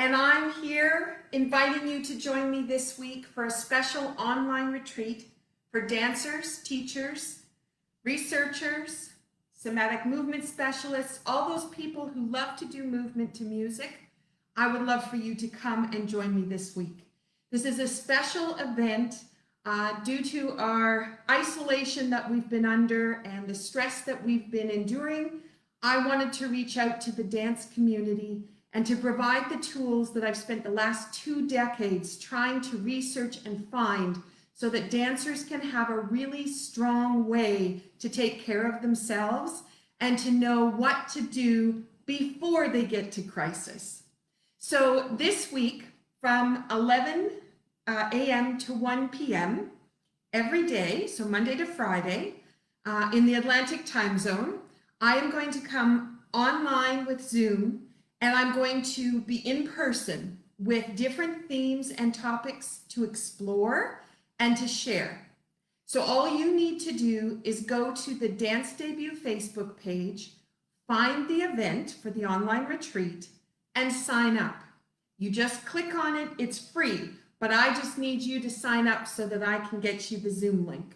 and I'm here inviting you to join me this week for a special online retreat for dancers, teachers, researchers, somatic movement specialists, all those people who love to do movement to music. I would love for you to come and join me this week. This is a special event due to our isolation that we've been under and the stress that we've been enduring. I wanted to reach out to the dance community and to provide the tools that I've spent the last 2 decades trying to research and find so that dancers can have a really strong way to take care of themselves and to know what to do before they get to crisis. So this week from 11 a.m. to 1 p.m. every day, so Monday to Friday, in the Atlantic time zone, I am going to come online with Zoom, and I'm going to be in person with different themes and topics to explore and to share. So all you need to do is go to the Dance Debut Facebook page, find the event for the online retreat, and sign up. You just click on it, it's free, but I just need you to sign up so that I can get you the Zoom link.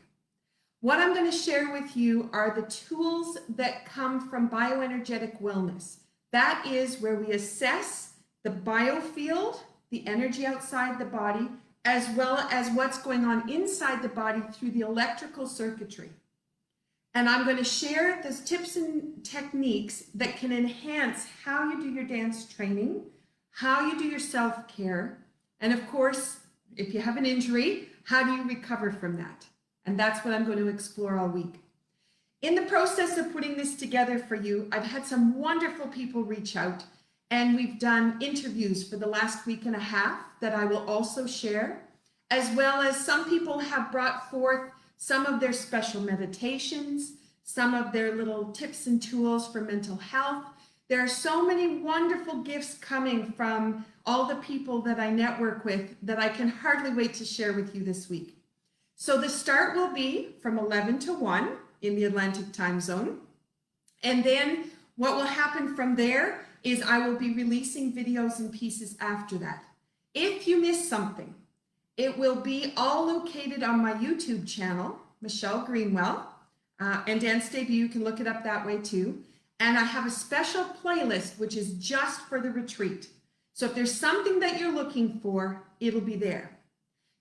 What I'm going to share with you are the tools that come from bioenergetic wellness. That is where we assess the biofield, the energy outside the body, as well as what's going on inside the body through the electrical circuitry. And I'm going to share those tips and techniques that can enhance how you do your dance training, how you do your self-care, and of course, if you have an injury, how do you recover from that? And that's what I'm going to explore all week. In the process of putting this together for you, I've had some wonderful people reach out, and we've done interviews for the last week and a half that I will also share, as well as some people have brought forth some of their special meditations, some of their little tips and tools for mental health. There are so many wonderful gifts coming from all the people that I network with that I can hardly wait to share with you this week. So the start will be from 11 to 1 in the Atlantic time zone. And then what will happen from there is I will be releasing videos and pieces after that. If you miss something, it will be all located on my YouTube channel, Michelle Greenwell, and Dance Debut. You can look it up that way too. And I have a special playlist, which is just for the retreat. So if there's something that you're looking for, it'll be there.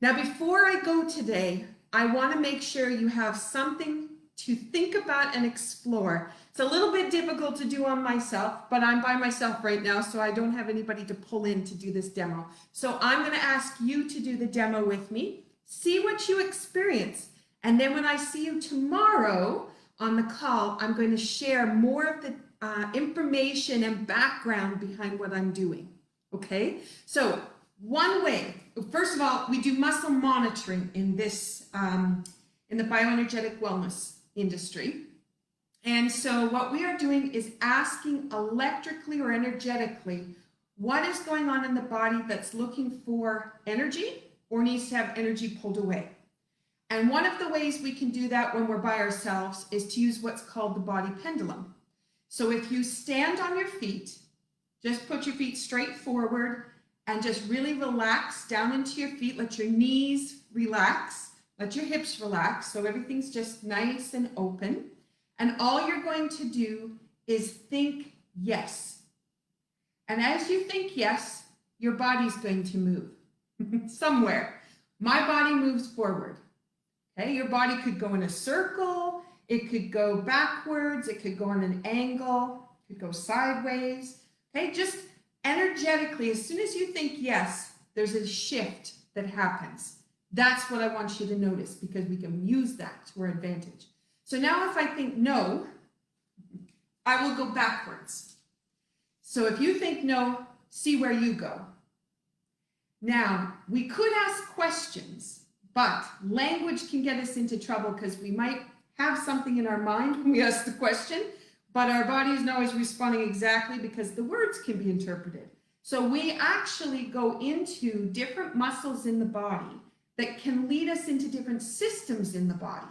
Now, before I go today, I want to make sure you have something to think about and explore. It's a little bit difficult to do on myself, but I'm by myself right now, so I don't have anybody to pull in to do this demo. So I'm going to ask you to do the demo with me, see what you experience. And then when I see you tomorrow on the call, I'm going to share more of the information and background behind what I'm doing. Okay? So one way, first of all, we do muscle monitoring in this, in the bioenergetic wellness industry. And so what we are doing is asking electrically or energetically what is going on in the body that's looking for energy or needs to have energy pulled away. And one of the ways we can do that when we're by ourselves is to use what's called the body pendulum. So if you stand on your feet, just put your feet straight forward and just really relax down into your feet. Let your knees relax, let your hips relax, so everything's just nice and open. And all you're going to do is think yes. And as you think yes, your body's going to move somewhere. My body moves forward. Okay, your body could go in a circle, it could go backwards, it could go on an angle, it could go sideways. Okay, just energetically, as soon as you think yes, there's a shift that happens. That's what I want you to notice, because we can use that to our advantage. So now if I think no, I will go backwards. So if you think no, see where you go. Now, we could ask questions, but language can get us into trouble because we might have something in our mind when we ask the question, but our body isn't always responding exactly because the words can be interpreted. So we actually go into different muscles in the body that can lead us into different systems in the body.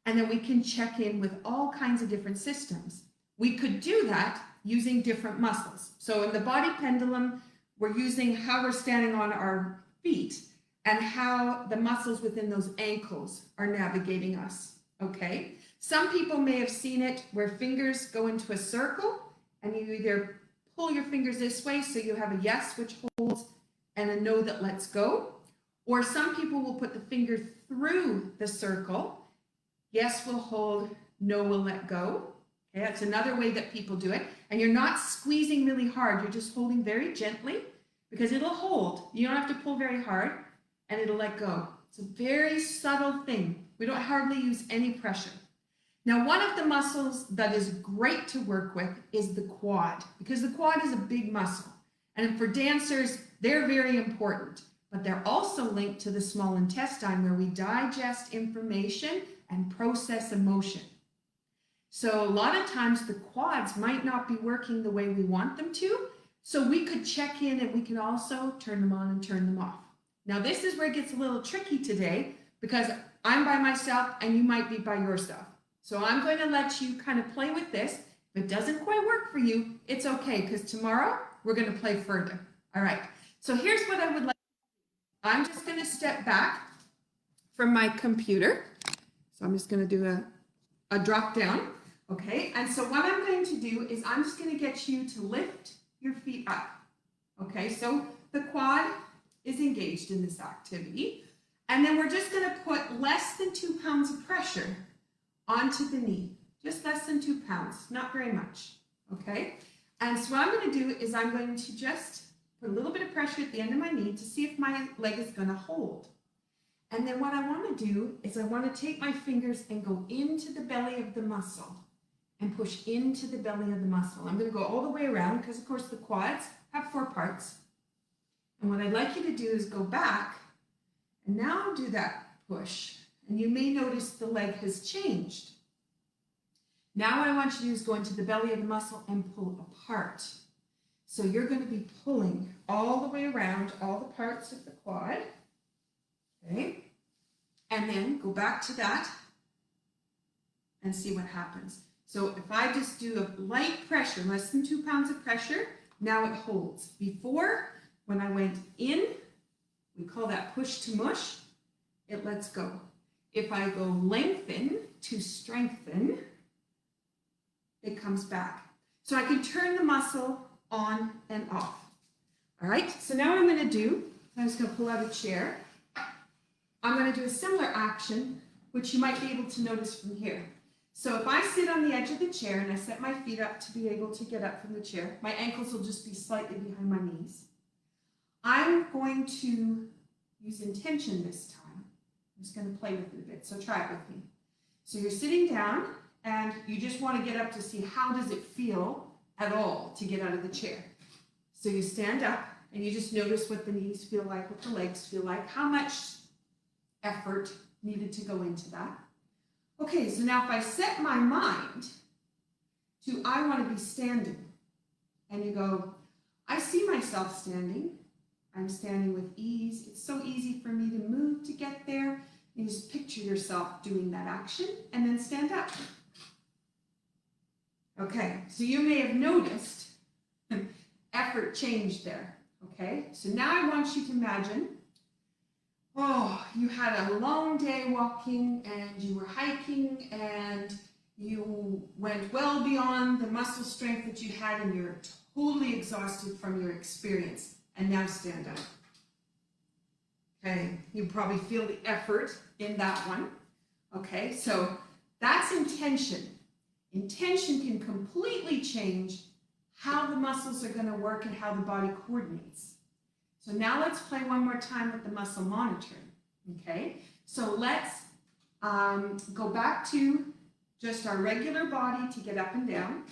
And then we can check in with all kinds of different systems. We could do that using different muscles. So in the body pendulum, we're using how we're standing on our feet and how the muscles within those ankles are navigating us, okay? Some people may have seen it where fingers go into a circle and you either pull your fingers this way so you have a yes, which holds, and a no that lets go. Or some people will put the finger through the circle. Yes will hold, no will let go. Okay, that's another way that people do it. And you're not squeezing really hard, you're just holding very gently because it'll hold. You don't have to pull very hard and it'll let go. It's a very subtle thing. We don't hardly use any pressure. Now, one of the muscles that is great to work with is the quad, because the quad is a big muscle. And for dancers, they're very important, but they're also linked to the small intestine where we digest information and process emotion. So a lot of times the quads might not be working the way we want them to, so we could check in and we can also turn them on and turn them off. Now, this is where it gets a little tricky today because I'm by myself and you might be by yourself. So I'm going to let you kind of play with this. If it doesn't quite work for you, it's okay, because tomorrow we're going to play further. All right, so here's what I would like. I'm just going to step back from my computer. So I'm just going to do a drop down, okay? And so what I'm going to do is I'm just going to get you to lift your feet up, okay? So the quad is engaged in this activity. And then we're just going to put less than 2 pounds of pressure onto the knee, just less than 2 pounds, not very much, okay? And so what I'm going to do is I'm going to just put a little bit of pressure at the end of my knee to see if my leg is going to hold. And then what I want to do is I want to take my fingers and go into the belly of the muscle and push into the belly of the muscle. I'm going to go all the way around because, of course, the quads have 4 parts. And what I'd like you to do is go back and now do that push. And you may notice the leg has changed. Now what I want you to do is go into the belly of the muscle and pull apart. So you're going to be pulling all the way around all the parts of the quad. Okay? And then go back to that and see what happens. So if I just do a light pressure, less than 2 pounds of pressure, now it holds. Before, when I went in, we call that push to mush, it lets go. If I go lengthen to strengthen, it comes back. So I can turn the muscle on and off. All right, so now what I'm going to do, I'm just going to pull out a chair. I'm going to do a similar action, which you might be able to notice from here. So if I sit on the edge of the chair and I set my feet up to be able to get up from the chair, my ankles will just be slightly behind my knees. I'm going to use intention this time. I'm just going to play with it a bit, so try it with me. So you're sitting down and you just want to get up to see how does it feel at all to get out of the chair. So you stand up and you just notice what the knees feel like, what the legs feel like, how much effort needed to go into that. Okay, so now if I set my mind to I want to be standing, and you go, I see myself standing. I'm standing with ease. It's so easy for me to move to get there. You just picture yourself doing that action and then stand up. Okay, so you may have noticed effort changed there. Okay, so now I want you to imagine, oh, you had a long day walking and you were hiking and you went well beyond the muscle strength that you had and you're totally exhausted from your experience. And now stand up. Okay, you probably feel the effort in that one. Okay, so that's intention. Intention can completely change how the muscles are going to work and how the body coordinates. So now let's play one more time with the muscle monitoring. Okay, so let's go back to just our regular body to get up and down.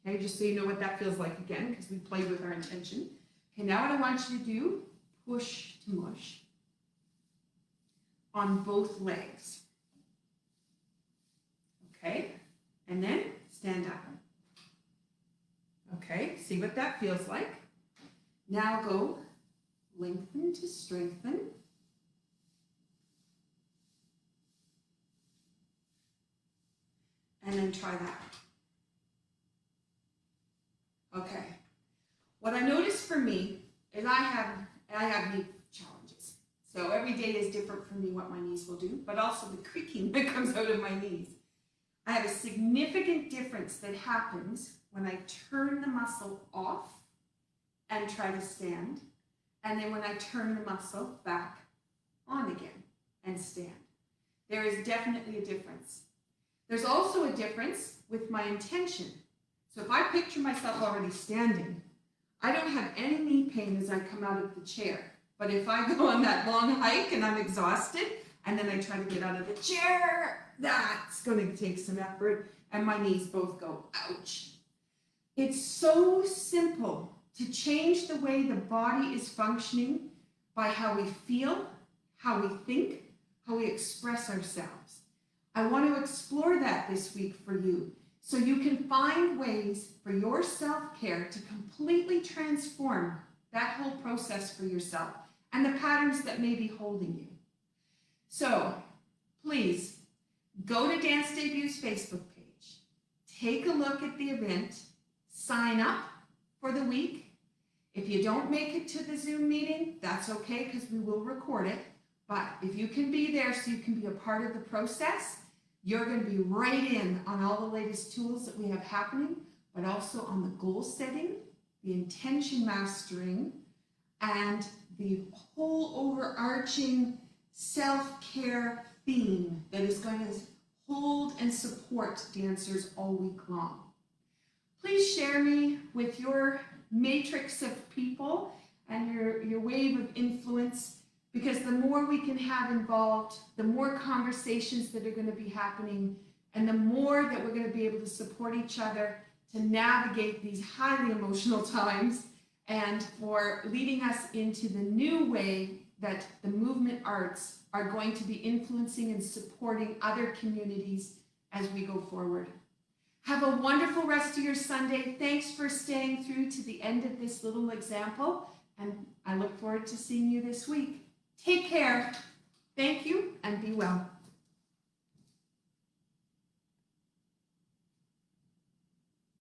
Okay, just so you know what that feels like again, because we played with our intention. Okay, now what I want you to do, push to mush on both legs. Okay, and then stand up. Okay, see what that feels like. Now go lengthen to strengthen. And then try that. Okay. What I noticed for me is I have knee challenges. So every day is different for me what my knees will do, but also the creaking that comes out of my knees. I have a significant difference that happens when I turn the muscle off and try to stand, and then when I turn the muscle back on again and stand. There is definitely a difference. There's also a difference with my intention. So if I picture myself already standing, I don't have any knee pain as I come out of the chair. But if I go on that long hike and I'm exhausted, and then I try to get out of the chair, that's going to take some effort, and my knees both go, ouch. It's so simple to change the way the body is functioning by how we feel, how we think, how we express ourselves. I want to explore that this week for you, so you can find ways for your self-care to completely transform that whole process for yourself and the patterns that may be holding you. So please go to Dance Debut's Facebook page, take a look at the event, sign up for the week. If you don't make it to the Zoom meeting, that's okay, because we will record it. But if you can be there so you can be a part of the process, you're going to be right in on all the latest tools that we have happening, but also on the goal setting, the intention mastering, and the whole overarching self-care theme that is going to hold and support dancers all week long. Please share me with your matrix of people and your wave of influence, because the more we can have involved, the more conversations that are going to be happening, and the more that we're going to be able to support each other to navigate these highly emotional times, and for leading us into the new way that the movement arts are going to be influencing and supporting other communities as we go forward. Have a wonderful rest of your Sunday. Thanks for staying through to the end of this little example, and I look forward to seeing you this week. Take care. Thank you, and be well.